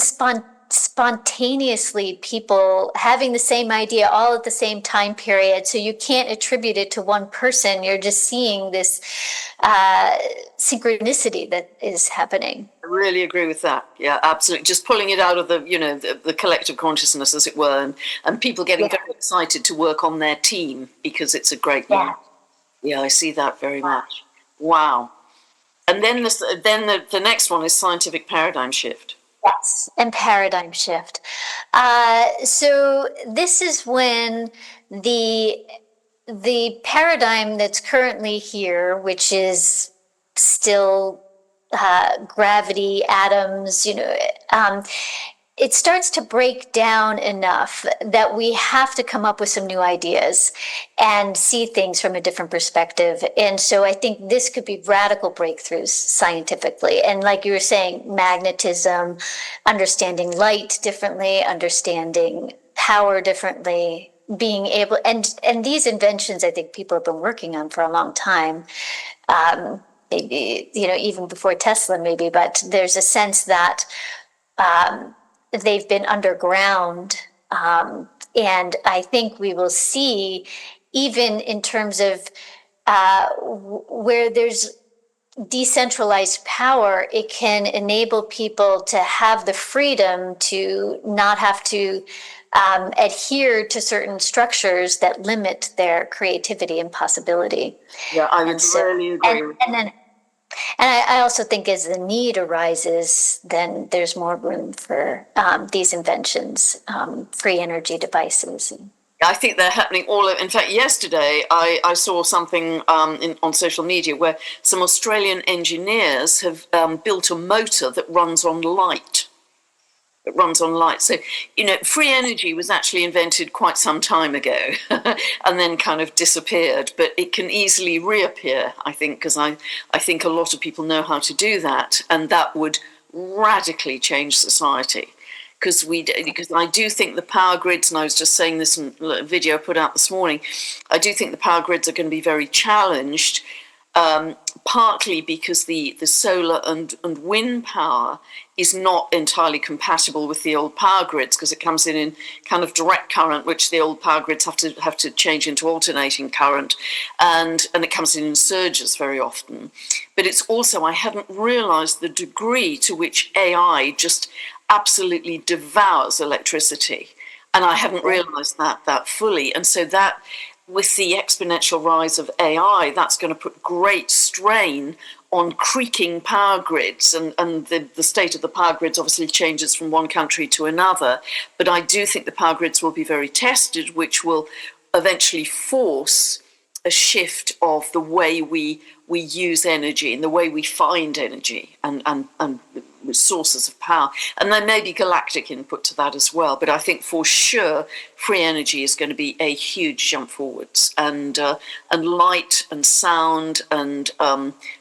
spontaneously people having the same idea all at the same time period. So you can't attribute it to one person. You're just seeing this synchronicity that is happening. I really agree with that. Yeah, absolutely. Just pulling it out of the collective consciousness, as it were, and people getting very excited to work on their team because it's a great year. Yeah, I see that very much. Wow. And then the next one is scientific paradigm shift. Yes, and paradigm shift. So this is when the paradigm that's currently here, which is still gravity, atoms, it starts to break down enough that we have to come up with some new ideas and see things from a different perspective. And so I think this could be radical breakthroughs scientifically. And like you were saying, magnetism, understanding light differently, understanding power differently, being able, and these inventions I think people have been working on for a long time. Maybe, even before Tesla maybe, but there's a sense that they've been underground. And I think we will see, even in terms of where there's decentralized power, it can enable people to have the freedom to not have to adhere to certain structures that limit their creativity and possibility. Yeah, I would really agree. And I also think as the need arises, then there's more room for these inventions, free energy devices. I think they're happening in fact, yesterday I saw something on social media where some Australian engineers have built a motor that runs on light. It runs on light. So, free energy was actually invented quite some time ago and then kind of disappeared, but it can easily reappear, I think, because I think a lot of people know how to do that, and that would radically change society. Because I do think the power grids, and I was just saying this in a video I put out this morning, I do think the power grids are going to be very challenged, partly because the solar and wind power is not entirely compatible with the old power grids, because it comes in kind of direct current, which the old power grids have to change into alternating current, and it comes in surges very often. But it's also, I hadn't realized the degree to which AI just absolutely devours electricity, and I hadn't realized that fully. And so that, with the exponential rise of AI, that's going to put great strain on creaking power grids, and the state of the power grids obviously changes from one country to another. But I do think the power grids will be very tested, which will eventually force a shift of the way we use energy and the way we find energy and sources of power. And there may be galactic input to that as well, but I think for sure free energy is going to be a huge jump forwards, and light and sound and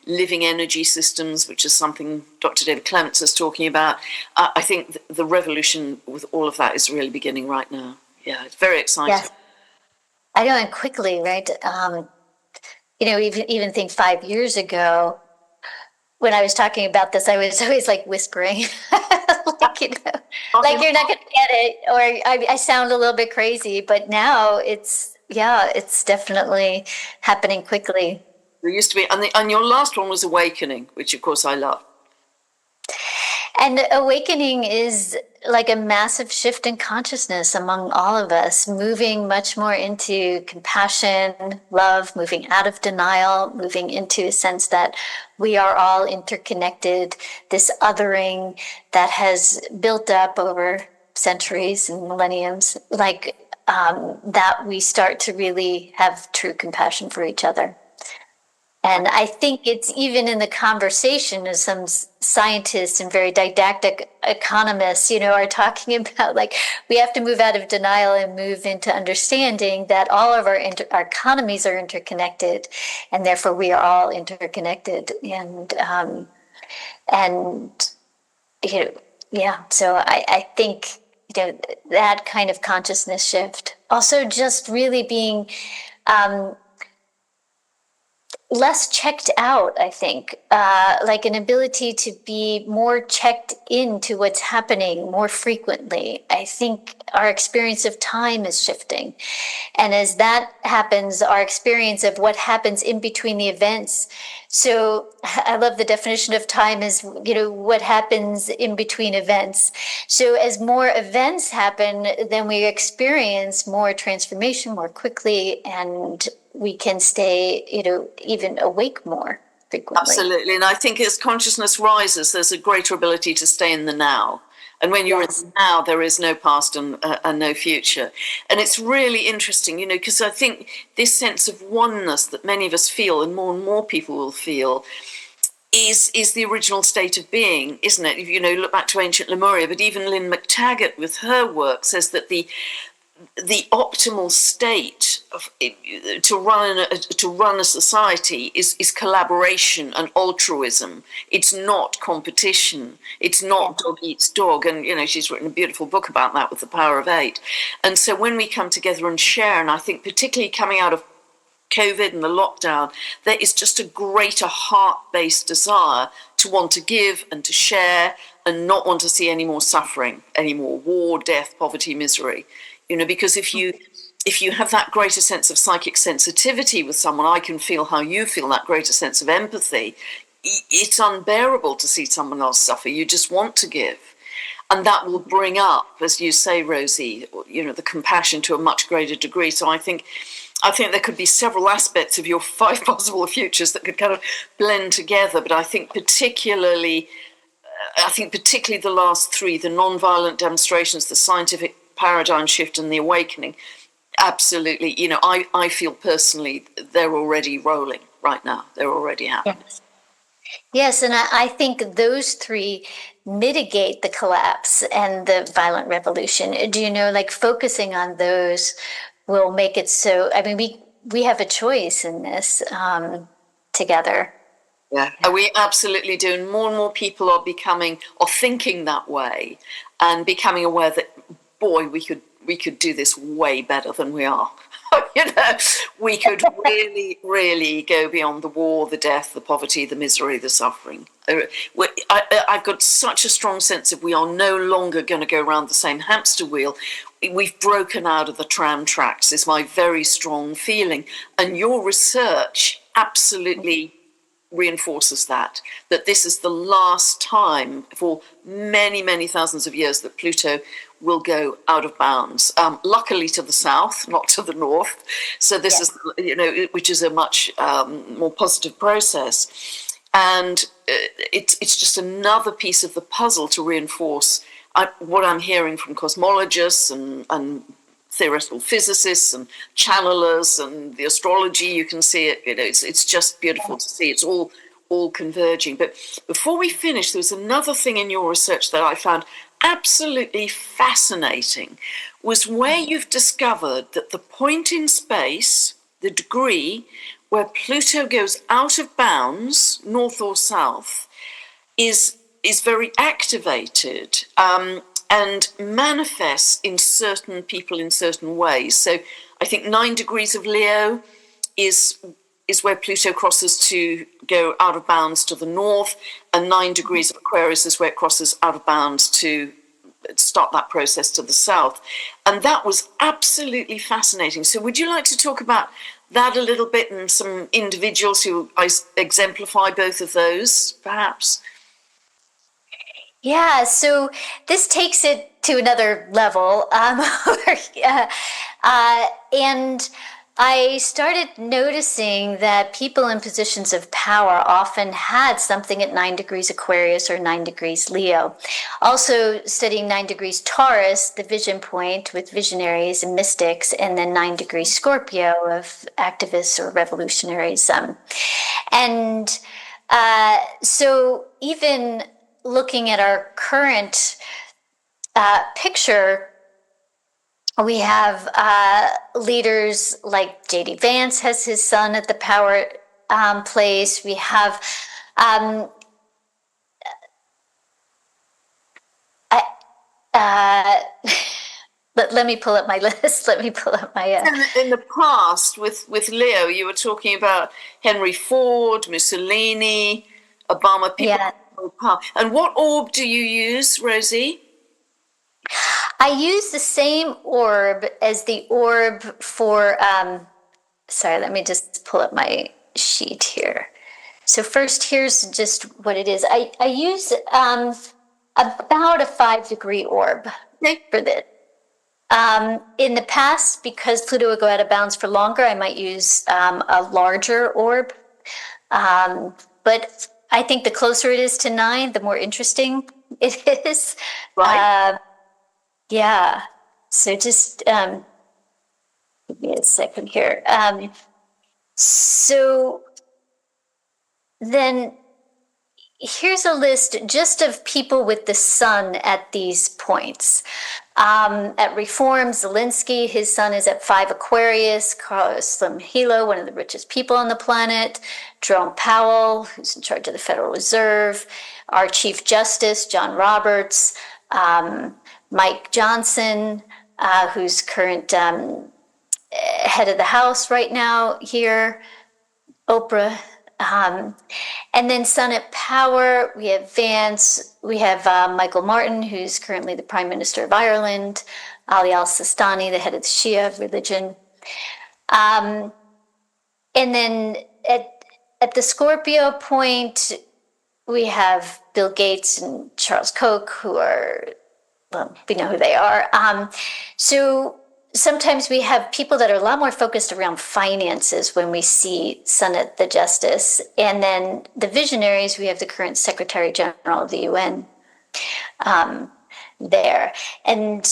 living energy systems, which is something Dr. David Clements is talking about. I think the revolution with all of that is really beginning right now. Yeah, it's very exciting. Yes. I know, and quickly, right? Even think 5 years ago, when I was talking about this, I was always like whispering, like you're not going to get it, or I sound a little bit crazy. But now it's definitely happening quickly. There used to be, and your last one was Awakening, which of course I love. And awakening is like a massive shift in consciousness among all of us, moving much more into compassion, love, moving out of denial, moving into a sense that we are all interconnected, this othering that has built up over centuries and millenniums. Like, that we start to really have true compassion for each other. And I think it's even in the conversation as some scientists and very didactic economists, are talking about, like, we have to move out of denial and move into understanding that all of our economies are interconnected, and therefore we are all interconnected. And yeah. So I think that kind of consciousness shift. Also, just really being less checked out, I think, like an ability to be more checked into what's happening more frequently. I think our experience of time is shifting. And as that happens, our experience of what happens in between the events. So I love the definition of time as, what happens in between events. So as more events happen, then we experience more transformation more quickly, and we can stay, even awake more frequently. Absolutely. And I think as consciousness rises, there's a greater ability to stay in the now. And when you're in the now, there is no past and no future. And it's really interesting, because I think this sense of oneness that many of us feel, and more people will feel, is the original state of being, isn't it? Look back to ancient Lemuria, but even Lynn McTaggart with her work says that the optimal state to run a society is collaboration and altruism. It's not competition. It's not dog eats dog. And she's written a beautiful book about that with The Power of Eight. And so when we come together and share, and I think particularly coming out of COVID and the lockdown, there is just a greater heart-based desire to want to give and to share and not want to see any more suffering, any more war, death, poverty, misery. Because if you have that greater sense of psychic sensitivity with someone, I can feel how you feel, that greater sense of empathy. It's unbearable to see someone else suffer. You just want to give. And that will bring up, as you say, Rosie, the compassion to a much greater degree. So I think there could be several aspects of your 5 possible futures that could kind of blend together. But I think particularly the last 3, the non-violent demonstrations, the scientific paradigm shift and the awakening, absolutely. I feel personally they're already rolling right now. They're already happening. Yes, and I think those 3 mitigate the collapse and the violent revolution. Do like focusing on those will make it so? I mean, we have a choice in this together. Yeah, we absolutely do. And more people are thinking that way, and becoming aware that, boy, we could do this way better than we are. We could really, really go beyond the war, the death, the poverty, the misery, the suffering. I've got such a strong sense of we are no longer going to go around the same hamster wheel. We've broken out of the tram tracks, is my very strong feeling. And your research absolutely reinforces that this is the last time for many, many thousands of years that Pluto will go out of bounds. Luckily to the south, not to the north. So this is, which is a much more positive process. And it's just another piece of the puzzle to reinforce what I'm hearing from cosmologists and theoretical physicists and channelers and the astrology. You can see it. It's just beautiful to see. It's all converging. But before we finish, there was another thing in your research that I found absolutely fascinating, was where you've discovered that the point in space, the degree where Pluto goes out of bounds, north or south, is very activated and manifests in certain people in certain ways. So I think 9 degrees of Leo is where Pluto crosses to go out of bounds to the north, and 9 degrees of Aquarius is where it crosses out of bounds to start that process to the south. And that was absolutely fascinating. So would you like to talk about that a little bit, and some individuals who exemplify both of those, perhaps? Yeah, so this takes it to another level. And I started noticing that people in positions of power often had something at 9 degrees Aquarius or 9 degrees Leo. Also, studying 9 degrees Taurus, the vision point with visionaries and mystics, and then 9 degrees Scorpio of activists or revolutionaries. And so, even looking at our current picture, we have leaders like J.D. Vance has his son at the power place. We have, uh, let me pull up my list. Let me pull up my. In the past, with Leo, you were talking about Henry Ford, Mussolini, Obama, people. Yeah. And what orb do you use, Rosie? I use the same orb as the orb for, sorry, let me just pull up my sheet here. So first, here's just what it is. I use about a 5 degree orb for this. In the past, because Pluto would go out of bounds for longer, I might use a larger orb. But I think the closer it is to 9, the more interesting it is. Right. Yeah. So just give me a second here. So then here's a list just of people with the sun at these points. At Reform, Zelensky, his sun is at 5 Aquarius. Carlos Slim Hilo, one of the richest people on the planet. Jerome Powell, who's in charge of the Federal Reserve. Our Chief Justice, John Roberts. Mike Johnson, who's current head of the House right now here. Oprah. And then Sun at Power, we have Vance, we have Michael Martin, who's currently the Prime Minister of Ireland, Ali al-Sistani, the head of the Shia religion. And then at the Scorpio point, we have Bill Gates and Charles Koch, who are, well, we know who they are. So sometimes we have people that are a lot more focused around finances when we see Sun at the Justice. And then the visionaries, we have the current Secretary General of the UN there. And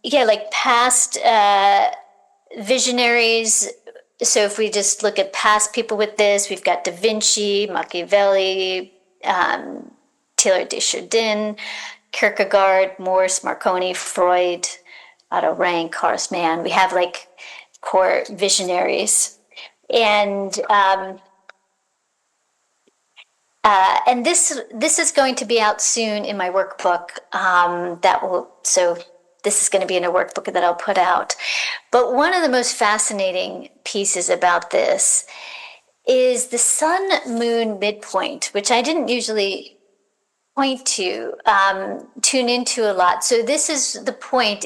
yeah, like past visionaries. So if we just look at past people with this, we've got Da Vinci, Machiavelli, Taylor de Chardin, Kierkegaard, Morse, Marconi, Freud, Otto Rank, Horace Mann. We have like core visionaries, and this is going to be out soon in my workbook. This is going to be in a workbook that I'll put out. But one of the most fascinating pieces about this is the Sun Moon midpoint, which I didn't usually point to, tune into a lot. So this is the point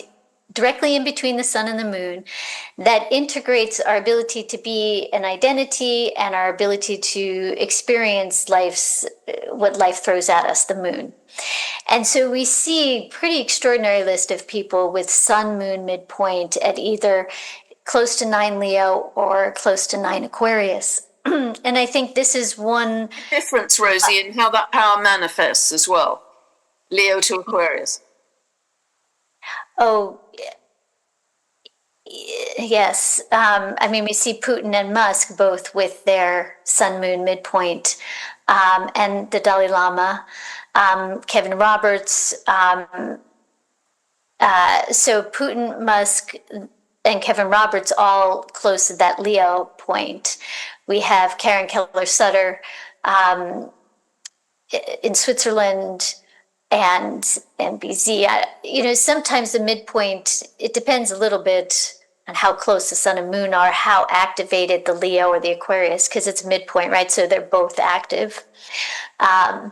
directly in between the sun and the moon that integrates our ability to be an identity and our ability to experience what life throws at us, the moon. And so we see pretty extraordinary list of people with sun moon midpoint at either close to 9 Leo or close to 9 Aquarius. And I think this is one difference, Rosie, in how that power manifests as well. Leo to Aquarius. Oh, yes. I mean, we see Putin and Musk both with their sun moon midpoint, and the Dalai Lama, Kevin Roberts. So Putin, Musk, and Kevin Roberts all close to that Leo point. We have Karen Keller-Sutter in Switzerland, and BZ. Sometimes the midpoint, it depends a little bit on how close the sun and moon are, how activated the Leo or the Aquarius, because it's midpoint, right? So they're both active. So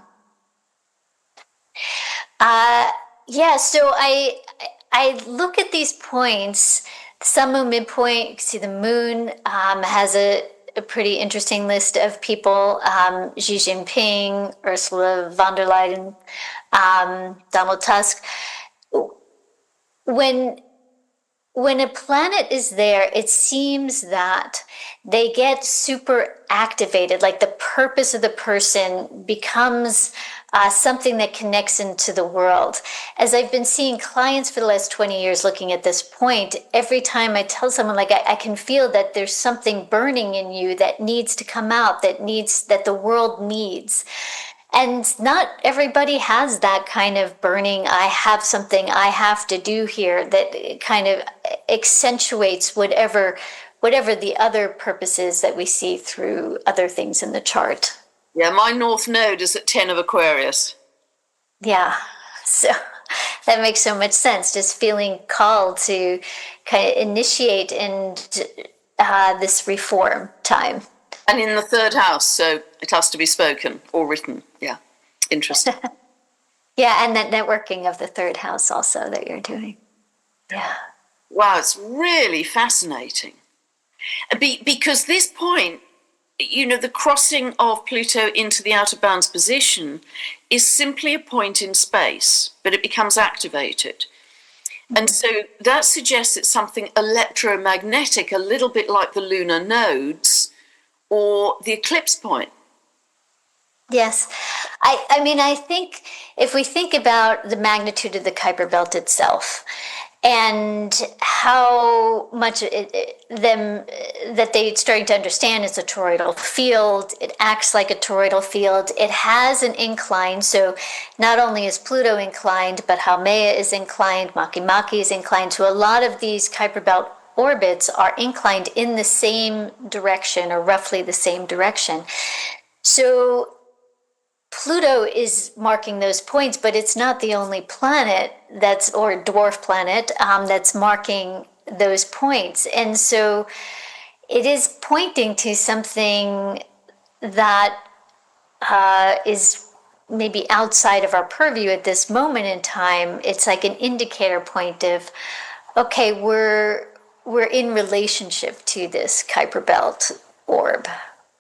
I look at these points. The sun moon midpoint, you can see the moon has a pretty interesting list of people. Xi Jinping, Ursula von der Leyen, Donald Tusk. When when a planet is there, it seems that they get super activated, like the purpose of the person becomes something that connects into the world. As I've been seeing clients for the last 20 years looking at this point, every time I tell someone, like, I can feel that there's something burning in you that needs to come out, that the world needs. And not everybody has that kind of burning, I have something I have to do here, that kind of accentuates whatever the other purposes that we see through other things in the chart. Yeah, my North Node is at 10 of Aquarius. Yeah. So that makes so much sense. Just feeling called to kind of initiate and this reform time. And in the third house, so it has to be spoken or written. Yeah, interesting. Yeah, and that networking of the third house also that you're doing. Yeah. Wow, it's really fascinating. Because this point, the crossing of Pluto into the outer bounds position is simply a point in space, but it becomes activated. And so that suggests it's something electromagnetic, a little bit like the lunar nodes or the eclipse point. Yes. I mean, I think if we think about the magnitude of the Kuiper Belt itself and how much that they're starting to understand it's a toroidal field, it acts like a toroidal field, it has an incline. So not only is Pluto inclined, but Haumea is inclined, Makemake is inclined. So a lot of these Kuiper Belt orbits are inclined in the same direction or roughly the same direction. So Pluto is marking those points, but it's not the only planet or dwarf planet that's marking those points. And so it is pointing to something that is maybe outside of our purview at this moment in time. It's like an indicator point of, okay, we're in relationship to this Kuiper Belt orb.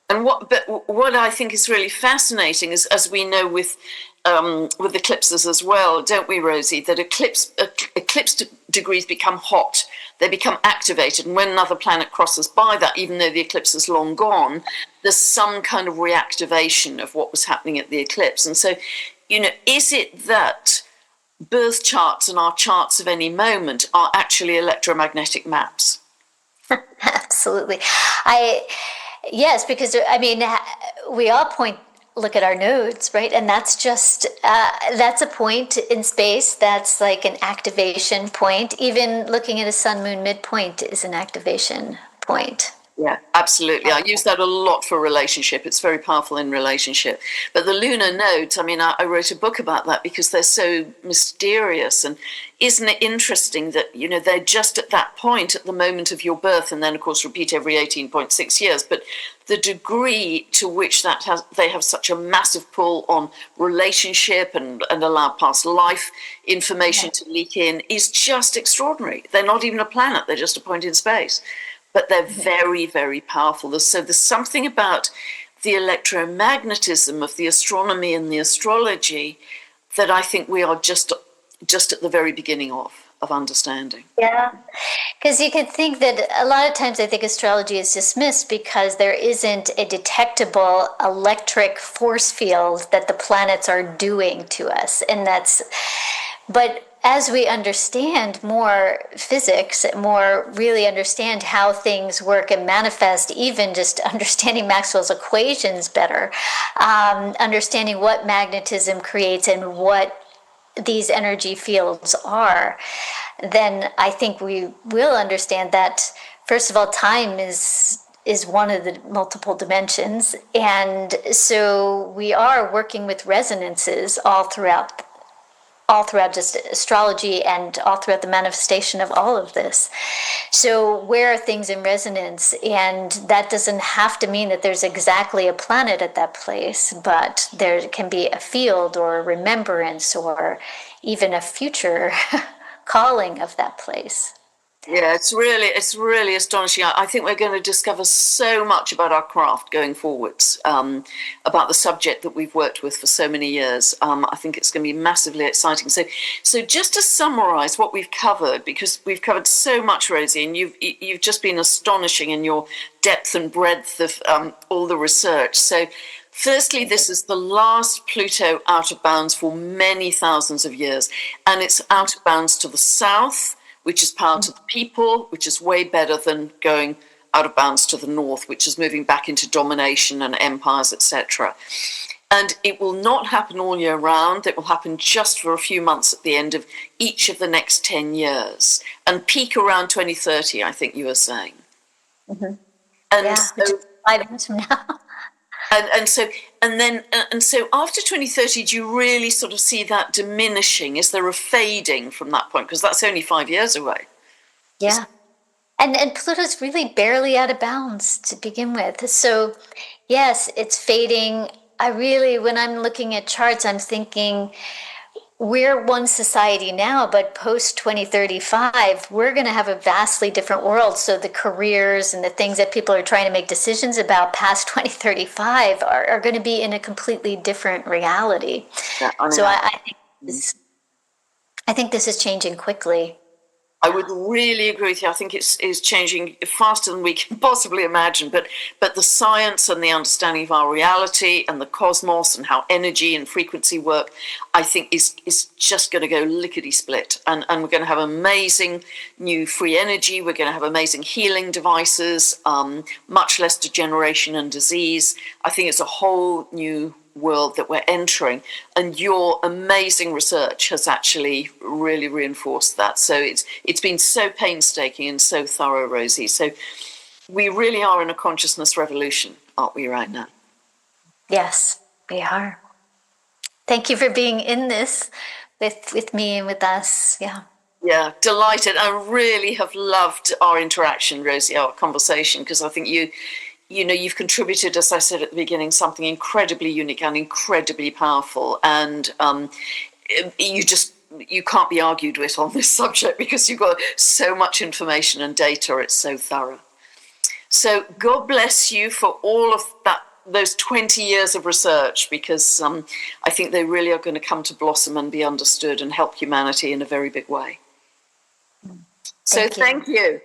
And what I think is really fascinating is, as we know with eclipses as well, don't we, Rosie? That eclipse degrees become hot, they become activated, and when another planet crosses by that, even though the eclipse is long gone, there's some kind of reactivation of what was happening at the eclipse. And so, is it that birth charts and our charts of any moment are actually electromagnetic maps? Absolutely. Yes, because I mean, we all look at our nodes, right? And that's just, that's a point in space. That's like an activation point. Even looking at a sun moon midpoint is an activation point. Yeah, absolutely. I use that a lot for relationship. It's very powerful in relationship. But the lunar nodes, I mean, I wrote a book about that because they're so mysterious. And isn't it interesting that, they're just at that point at the moment of your birth and then, of course, repeat every 18.6 years. But the degree to which they have such a massive pull on relationship and allow past life information to leak in is just extraordinary. They're not even a planet. They're just a point in space. But they're very, very powerful. So there's something about the electromagnetism of the astronomy and the astrology that I think we are just at the very beginning of understanding. Yeah, because you could think that a lot of times I think astrology is dismissed because there isn't a detectable electric force field that the planets are doing to us. But as we understand more physics, more really understand how things work and manifest, even just understanding Maxwell's equations better, understanding what magnetism creates and what these energy fields are, then I think we will understand that, first of all, time is one of the multiple dimensions. And so we are working with resonances all throughout just astrology and all throughout the manifestation of all of this. So where are things in resonance? And that doesn't have to mean that there's exactly a planet at that place, but there can be a field or a remembrance or even a future calling of that place. Yeah, it's really astonishing. I think we're going to discover so much about our craft going forwards, about the subject that we've worked with for so many years. I think it's going to be massively exciting. So just to summarise what we've covered, because we've covered so much, Rosie, and you've just been astonishing in your depth and breadth of all the research. So, firstly, this is the last Pluto out of bounds for many thousands of years, and it's out of bounds to the south, which is power to the people, which is way better than going out of bounds to the north, which is moving back into domination and empires, etc. And it will not happen all year round. It will happen just for a few months at the end of each of the next 10 years and peak around 2030, I think you were saying. Mm-hmm. And yeah, which so, is 5 years from now. and so after 2030, do you really sort of see that diminishing? Is there a fading from that point? Because that's only 5 years away. Yeah. And Pluto's really barely out of bounds to begin with. So, yes, it's fading. When I'm looking at charts, I'm thinking we're one society now, but post 2035, we're going to have a vastly different world. So the careers and the things that people are trying to make decisions about past 2035 are going to be in a completely different reality. Yeah, So I think this is changing quickly. I would really agree with you. I think it's changing faster than we can possibly imagine. But the science and the understanding of our reality and the cosmos and how energy and frequency work, I think is just going to go lickety split. And we're going to have amazing new free energy. We're going to have amazing healing devices, much less degeneration and disease. I think it's a whole new world that we're entering, and your amazing research has actually really reinforced that. So it's been so painstaking and so thorough, Rosie. So we really are in a consciousness revolution, aren't we, right now? Yes, we are. Thank you for being in this with me and with us. Yeah, delighted. I really have loved our interaction, Rosie, our conversation, because I think you've contributed, as I said at the beginning, something incredibly unique and incredibly powerful. And you can't be argued with on this subject because you've got so much information and data. It's so thorough. So God bless you for all of that, those 20 years of research, because I think they really are going to come to blossom and be understood and help humanity in a very big way. So thank you.